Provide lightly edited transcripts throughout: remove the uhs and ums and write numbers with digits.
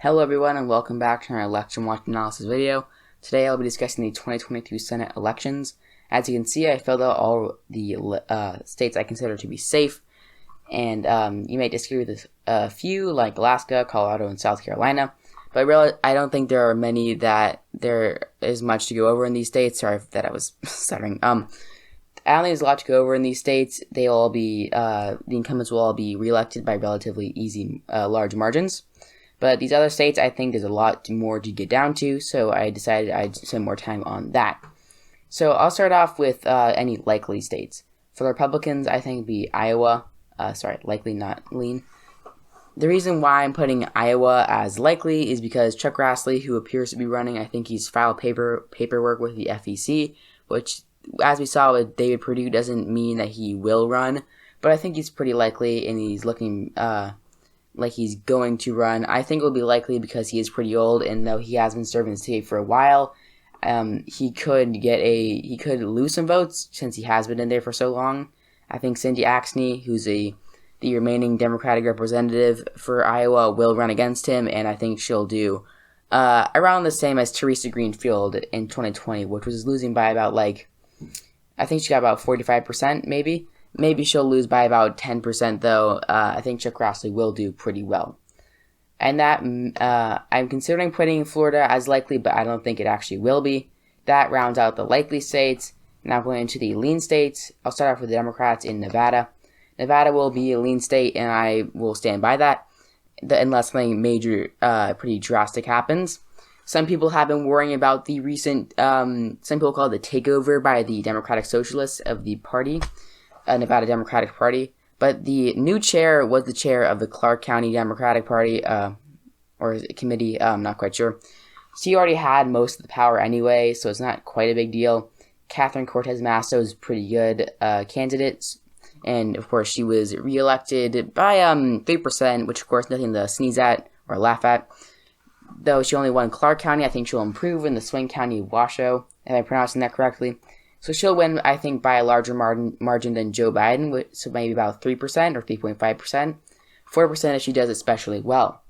Hello everyone and welcome back to our election watch analysis video. Today I'll be discussing the 2022 Senate elections. As you can see, I filled out all the states I consider to be safe, and you may disagree with a few like Alaska, Colorado, and South Carolina, but really I don't think there are many that there is much to go over in these states. Sorry that I was stuttering. I don't think there's a lot to go over in these states. They all be the incumbents will all be reelected by relatively easy, large margins. But these other states, I think there's a lot more to get down to, so I decided I'd spend more time on that. So I'll start off with any likely states. For the Republicans, I think it'd be Iowa. Likely, not lean. The reason why I'm putting Iowa as likely is because Chuck Grassley, who appears to be running, I think he's filed paperwork with the FEC, which, as we saw with David Perdue, doesn't mean that he will run, but I think he's pretty likely, and he's looking like he's going to run. I think it will be likely because he is pretty old, and though he has been serving the state for a while, he could lose some votes since he has been in there for so long. I think Cindy Axne, who's the remaining Democratic representative for Iowa, will run against him, and I think she'll do around the same as Teresa Greenfield in 2020, which was losing by about I think she got about 45%, maybe. Maybe she'll lose by about 10%, though. I think Chuck Grassley will do pretty well. And that, I'm considering putting Florida as likely, but I don't think it actually will be. That rounds out the likely states. Now going into the lean states, I'll start off with the Democrats in Nevada. Nevada will be a lean state, and I will stand by that, unless something major, pretty drastic happens. Some people have been worrying about the recent, some people call it the takeover by the Democratic Socialists of the party. Nevada Democratic Party, but the new chair was the chair of the Clark County Democratic Party, or committee, I'm not quite sure. She already had most of the power anyway, so it's not quite a big deal. Catherine Cortez Masto is a pretty good candidate, and of course she was reelected by 3%, which of course nothing to sneeze at or laugh at. Though she only won Clark County, I think she'll improve in the Swing County Washoe, if I'm pronouncing that correctly. So she'll win, I think, by a larger margin than Joe Biden, so maybe about 3% or 3.5%. 4% if she does especially well.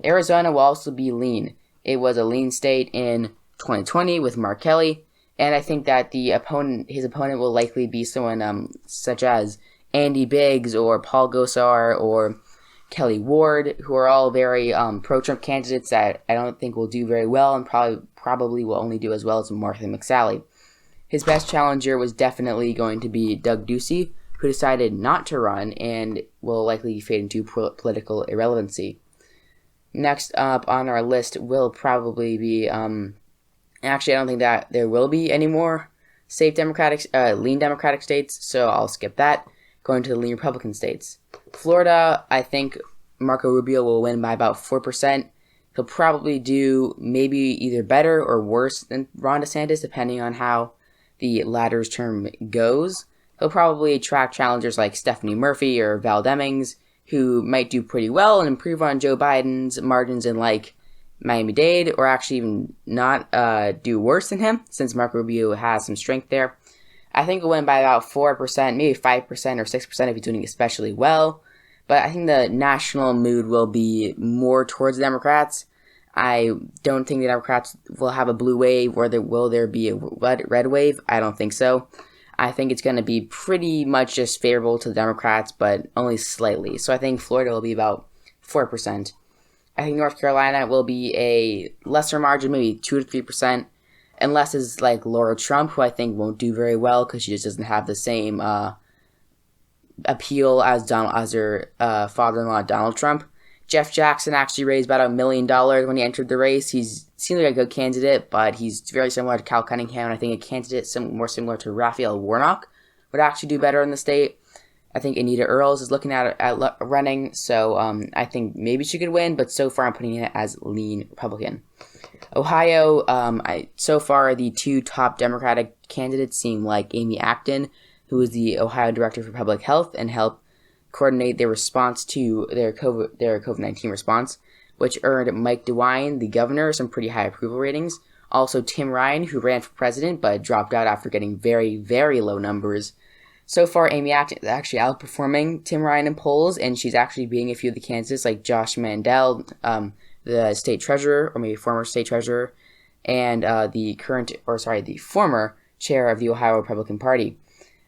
Arizona will also be lean. It was a lean state in 2020 with Mark Kelly, and I think that his opponent will likely be someone such as Andy Biggs or Paul Gosar or Kelly Ward, who are all very pro-Trump candidates that I don't think will do very well and probably will only do as well as Martha McSally. His best challenger was definitely going to be Doug Ducey, who decided not to run and will likely fade into political irrelevancy. Next up on our list will probably be, actually I don't think that there will be any more safe lean Democratic states, so I'll skip that. Going to the lean Republican states. Florida, I think Marco Rubio will win by about 4%. He'll probably do maybe either better or worse than Ron DeSantis, depending on how the latter's term goes. He'll probably attract challengers like Stephanie Murphy or Val Demings, who might do pretty well and improve on Joe Biden's margins in Miami-Dade, or actually even not do worse than him, since Marco Rubio has some strength there. I think he'll win by about 4%, maybe 5% or 6% if he's doing especially well. But I think the national mood will be more towards the Democrats. I don't think the Democrats will have a blue wave, or will there be a red wave? I don't think so. I think it's going to be pretty much just favorable to the Democrats, but only slightly. So I think Florida will be about 4%. I think North Carolina will be a lesser margin, maybe 2 to 3%, unless it's like Laura Trump, who I think won't do very well because she just doesn't have the same appeal as her father-in-law Donald Trump. Jeff Jackson actually raised about $1 million when he entered the race. He seems like a good candidate, but he's very similar to Cal Cunningham, and I think a candidate more similar to Raphael Warnock would actually do better in the state. I think Anita Earls is looking at running, so I think maybe she could win, but so far I'm putting it as lean Republican. Ohio, so far the two top Democratic candidates seem like Amy Acton, who is the Ohio Director for Public Health and helped coordinate their response to their COVID-19 response, which earned Mike DeWine, the governor, some pretty high approval ratings. Also Tim Ryan, who ran for president but dropped out after getting very, very low numbers. So far, Amy Acton is actually outperforming Tim Ryan in polls, and she's actually beating a few of the candidates like Josh Mandel, the state treasurer, or maybe former state treasurer, and the former chair of the Ohio Republican Party.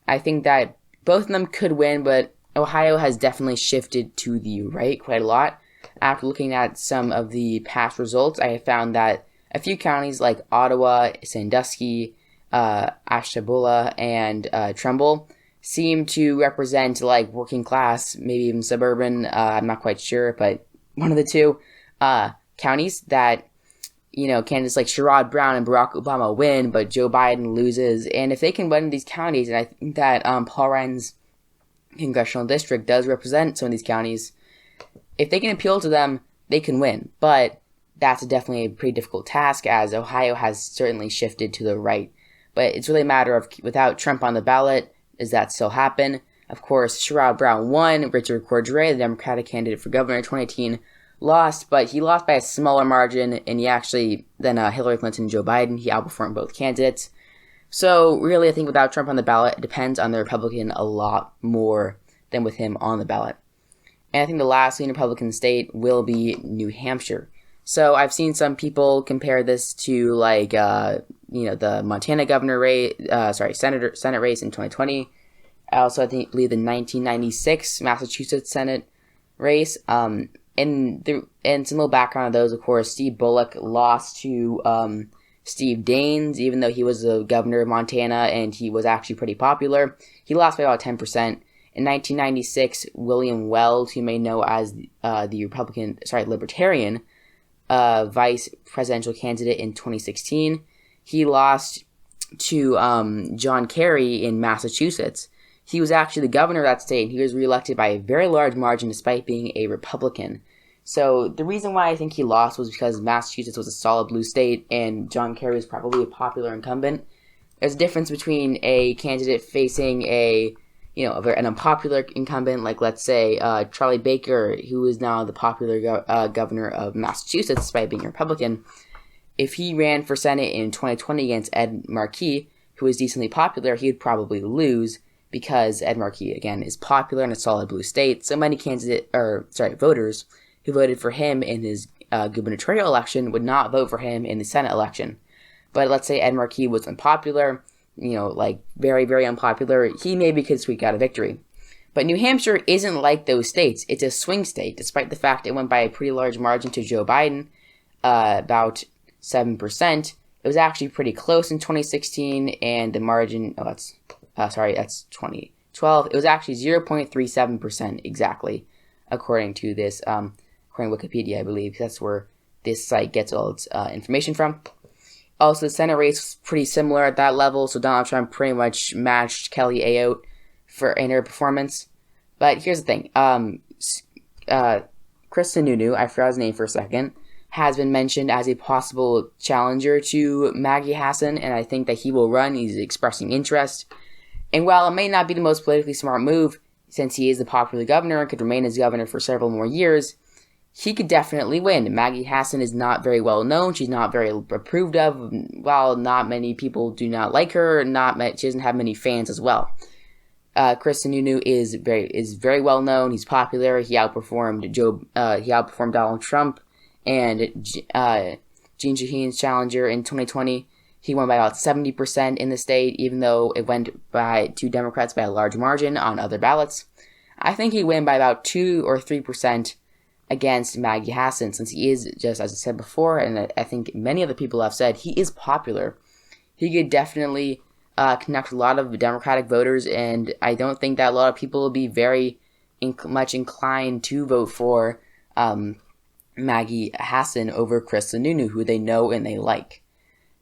I think that both of them could win, but Ohio has definitely shifted to the right quite a lot. After looking at some of the past results, I have found that a few counties like Ottawa, Sandusky, Ashtabula, and Trumbull seem to represent like working class, maybe even suburban, I'm not quite sure, but one of the two counties that, candidates like Sherrod Brown and Barack Obama win, but Joe Biden loses. And if they can win these counties, and I think that Paul Ryan's congressional district does represent some of these counties, if they can appeal to them, they can win. But that's definitely a pretty difficult task, as Ohio has certainly shifted to the right. But it's really a matter of, without Trump on the ballot, does that still happen? Of course, Sherrod Brown won. Richard Cordray, the Democratic candidate for governor in 2018, lost, but he lost by a smaller margin, and than Hillary Clinton and Joe Biden. He outperformed both candidates. So really, I think without Trump on the ballot, it depends on the Republican a lot more than with him on the ballot. And I think the last leading Republican state will be New Hampshire. So I've seen some people compare this to the Montana Senate race in 2020. I also believe the 1996 Massachusetts Senate race. And some little background of those, of course, Steve Bullock lost to Steve Daines, even though he was the governor of Montana and he was actually pretty popular. He lost by about 10%. In 1996, William Weld, who you may know as the Libertarian vice presidential candidate in 2016, he lost to John Kerry in Massachusetts. He was actually the governor of that state, and he was reelected by a very large margin despite being a Republican. So the reason why I think he lost was because Massachusetts was a solid blue state, and John Kerry was probably a popular incumbent. There's a difference between a candidate facing an unpopular incumbent, like let's say Charlie Baker, who is now the popular governor of Massachusetts despite being a Republican. If he ran for Senate in 2020 against Ed Markey, who is decently popular, he would probably lose because Ed Markey, again, is popular in a solid blue state. So many voters who voted for him in his gubernatorial election would not vote for him in the Senate election. But let's say Ed Markey was unpopular, very, very unpopular, he maybe could squeak out a victory. But New Hampshire isn't like those states. It's a swing state, despite the fact it went by a pretty large margin to Joe Biden, about 7%. It was actually pretty close in 2016, and the margin, that's 2012. It was actually 0.37% exactly, according to this, according to Wikipedia, I believe, because that's where this site gets all its information from. Also, the Senate race was pretty similar at that level, so Donald Trump pretty much matched Kelly Ayotte in her performance. But here's the thing. Chris Sununu, I forgot his name for a second, has been mentioned as a possible challenger to Maggie Hassan, and I think that he will run. He's expressing interest. And while it may not be the most politically smart move, since he is the popular governor and could remain as governor for several more years, he could definitely win. Maggie Hassan is not very well known. She's not very approved of. While not many people do not like her, she doesn't have many fans as well. Chris Sununu is very well known. He's popular. He outperformed Donald Trump and Jean Shaheen's challenger in 2020. He won by about 70% in the state, even though it went to Democrats by a large margin on other ballots. I think he'd win by about 2 or 3% against Maggie Hassan, since he is, just as I said before, and I think many other people have said, he is popular. He could definitely connect with a lot of Democratic voters, and I don't think that a lot of people will be very much inclined to vote for Maggie Hassan over Chris Sununu, who they know and they like.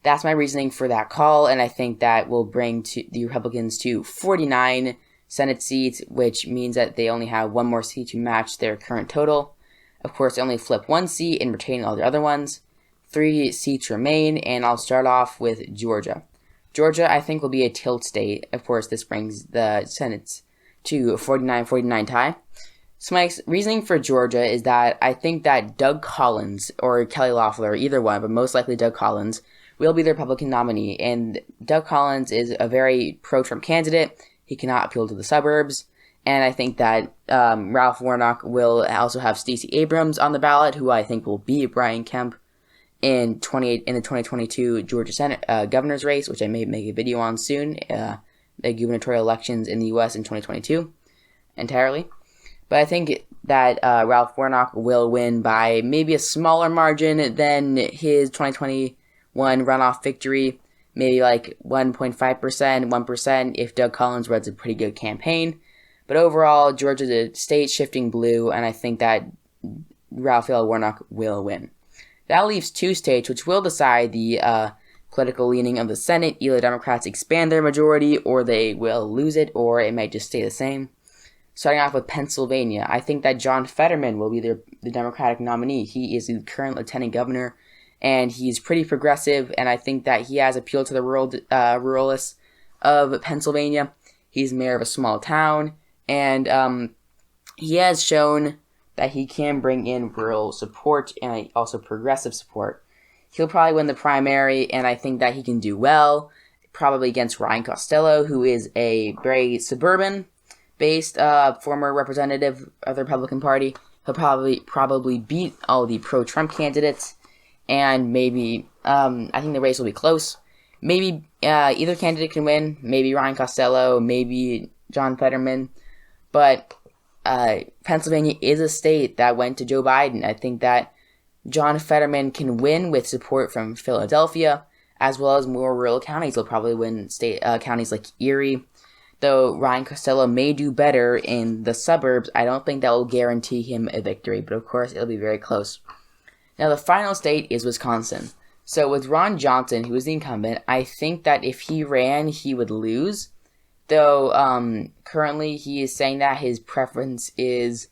That's my reasoning for that call, and I think that will bring the Republicans to 49 Senate seats, which means that they only have one more seat to match their current total. Of course, they only flip one seat and retain all the other ones. 3 seats remain, and I'll start off with Georgia. Georgia, I think, will be a tilt state. Of course, this brings the Senate to a 49-49 tie. So my reasoning for Georgia is that I think that Doug Collins or Kelly Loeffler, either one, but most likely Doug Collins, will be the Republican nominee. And Doug Collins is a very pro-Trump candidate. He cannot appeal to the suburbs. And I think that Ralph Warnock will also have Stacey Abrams on the ballot, who I think will beat Brian Kemp in the 2022 Georgia Senate governor's race, which I may make a video on soon. The gubernatorial elections in the U.S. in 2022 entirely. But I think that Ralph Warnock will win by maybe a smaller margin than his 2021 runoff victory, maybe like 1.5%, 1%, if Doug Collins runs a pretty good campaign. But overall, Georgia's a state shifting blue, and I think that Raphael Warnock will win. That leaves two states which will decide the political leaning of the Senate. Either Democrats expand their majority, or they will lose it, or it might just stay the same. Starting off with Pennsylvania, I think that John Fetterman will be the Democratic nominee. He is the current lieutenant governor, and he's pretty progressive, and I think that he has appealed to the ruralists of Pennsylvania. He's mayor of a small town, and he has shown that he can bring in rural support and also progressive support. He'll probably win the primary, and I think that he can do well, probably against Ryan Costello, who is a very suburban-based former representative of the Republican Party. He'll probably beat all the pro-Trump candidates, and maybe, I think the race will be close. Maybe either candidate can win, maybe Ryan Costello, maybe John Fetterman, but Pennsylvania is a state that went to Joe Biden. I think that John Fetterman can win with support from Philadelphia, as well as more rural counties. He'll probably win counties like Erie. Though Ryan Costello may do better in the suburbs, I don't think that will guarantee him a victory, but of course it'll be very close. Now the final state is Wisconsin. So with Ron Johnson, who is the incumbent, I think that if he ran, he would lose. Though currently he is saying that his preference is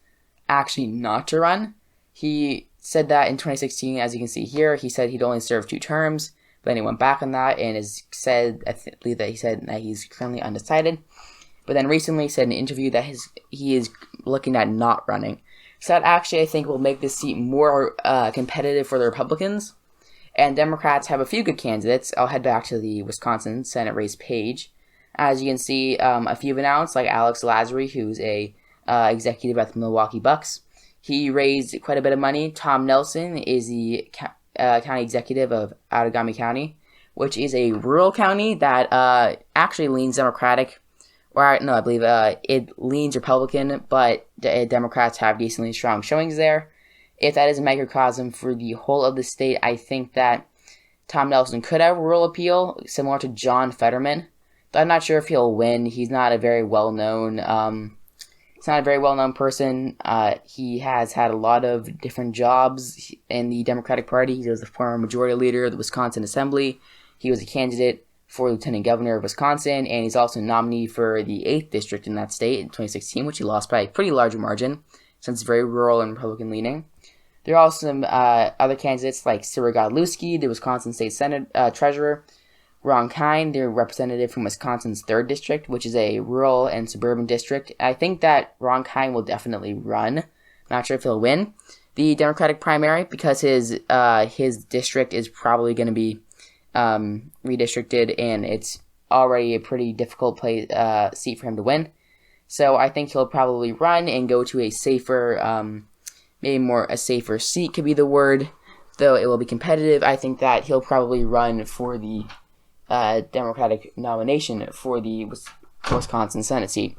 actually not to run. He said that in 2016, as you can see here, he said he'd only serve 2 terms, but then he went back on that and I believe that he said that he's currently undecided. But then recently he said in an interview that he is looking at not running. So that actually, I think, will make this seat more competitive for the Republicans. And Democrats have a few good candidates. I'll head back to the Wisconsin Senate race page. As you can see, a few have announced, like Alex Lazary, who's a executive at the Milwaukee Bucks. He raised quite a bit of money. Tom Nelson is the county executive of Outagamie County, which is a rural county that actually leans Democratic. Or, no, I believe it leans Republican, but the Democrats have decently strong showings there. If that is a microcosm for the whole of the state, I think that Tom Nelson could have rural appeal, similar to John Fetterman. But I'm not sure if he'll win. He's not a very well-known person. He has had a lot of different jobs in the Democratic Party. He was the former majority leader of the Wisconsin Assembly. He was a candidate for lieutenant governor of Wisconsin, and he's also nominee for the 8th district in that state in 2016, which he lost by a pretty large margin, since it's very rural and Republican-leaning. There are also some other candidates like Cyril Godlewski, the Wisconsin State Senate Treasurer, Ron Kine, the representative from Wisconsin's 3rd district, which is a rural and suburban district. I think that Ron Kine will definitely run. Not sure if he'll win the Democratic primary, because his district is probably going to be redistricted, and it's already a pretty difficult seat for him to win. So I think he'll probably run and go to a safer, a safer seat could be the word, though it will be competitive. I think that he'll probably run for the Democratic nomination for the Wisconsin Senate seat.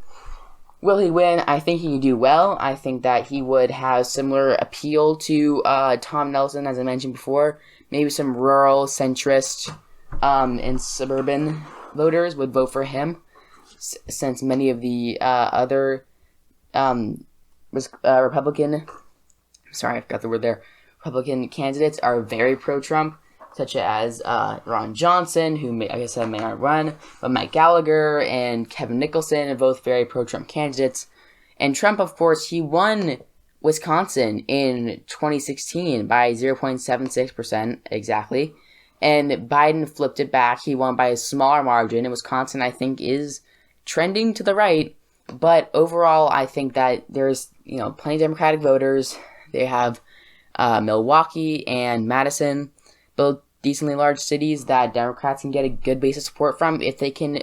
Will he win? I think he can do well. I think that he would have similar appeal to Tom Nelson, as I mentioned before. Maybe some rural, centrist, and suburban voters would vote for him, since many of the other Republican candidates are very pro-Trump, such as Ron Johnson, who may not run, but Mike Gallagher and Kevin Nicholson are both very pro-Trump candidates. And Trump, of course, he won Wisconsin in 2016 by 0.76% exactly, and Biden flipped it back. He won by a smaller margin, and Wisconsin, I think, is trending to the right, but overall, I think that there's plenty of Democratic voters. They have Milwaukee and Madison, both decently large cities that Democrats can get a good base of support from if they can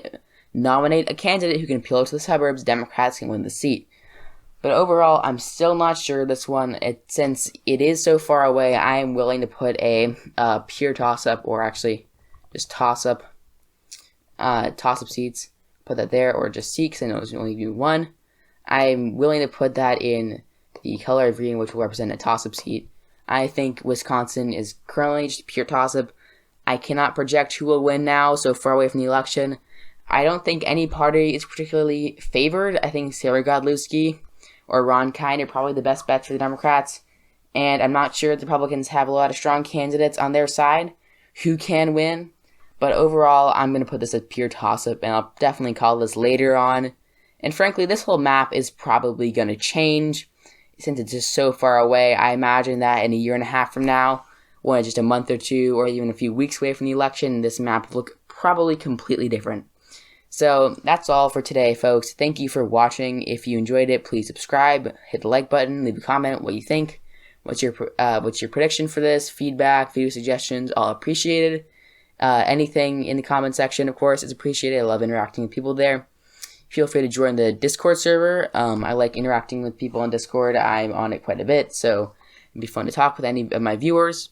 nominate a candidate who can appeal to the suburbs, Democrats can win the seat. But overall, I'm still not sure this one. Since it is so far away, I am willing to put a pure toss-up, or actually just toss-up seats. Put that there, or just seat, because I know there's only be one. I'm willing to put that in the color of green, which will represent a toss-up seat. I think Wisconsin is currently just a pure toss-up. I cannot project who will win now, so far away from the election. I don't think any party is particularly favored. I think Sarah Godlewski or Ron Kind are probably the best bets for the Democrats. And I'm not sure the Republicans have a lot of strong candidates on their side who can win. But overall, I'm going to put this as pure toss-up, and I'll definitely call this later on. And frankly, this whole map is probably going to change since it's just so far away. I imagine that in a year and a half from now, when it's just a month or two, or even a few weeks away from the election, this map will look probably completely different. So that's all for today, folks. Thank you for watching. If you enjoyed it, please subscribe, hit the like button, leave a comment what you think. What's your prediction for this? Feedback, video suggestions, all appreciated. Anything in the comment section, of course, is appreciated. I love interacting with people there. Feel free to join the Discord server. I like interacting with people on Discord. I'm on it quite a bit, so it'd be fun to talk with any of my viewers.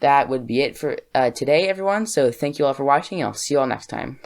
That would be it for today, everyone. So thank you all for watching, and I'll see you all next time.